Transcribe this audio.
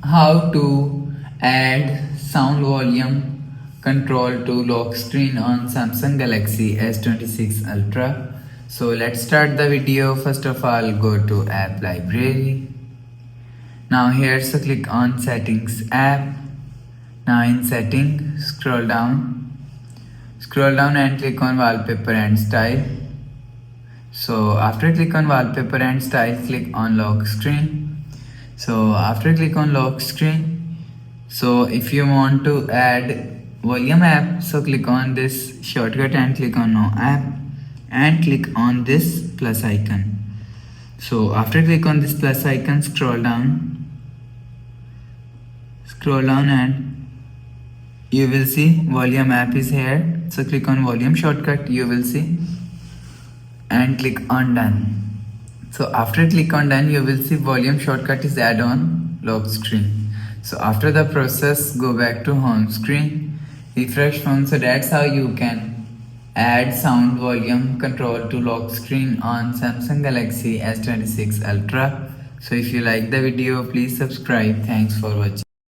how to add sound volume control to lock screen on Samsung Galaxy S26 Ultra. So let's start the video. First of all, go to app library. Now here, so click on settings app. Now in setting, scroll down and click on wallpaper and style. So after click on wallpaper and style, click on lock screen. So after click on lock screen, so if you want to add volume app, so click on this shortcut and click on no app and click on this plus icon. So after click on this plus icon, scroll down and you will see volume app is here. So click on volume shortcut, you will see, and click on done. So after click on done, you will see volume shortcut is add on lock screen. So after the process, go back to home screen, refresh phone. So that's how you can add sound volume control to lock screen on Samsung Galaxy S26 Ultra. So if you like the video, please subscribe. Thanks for watching.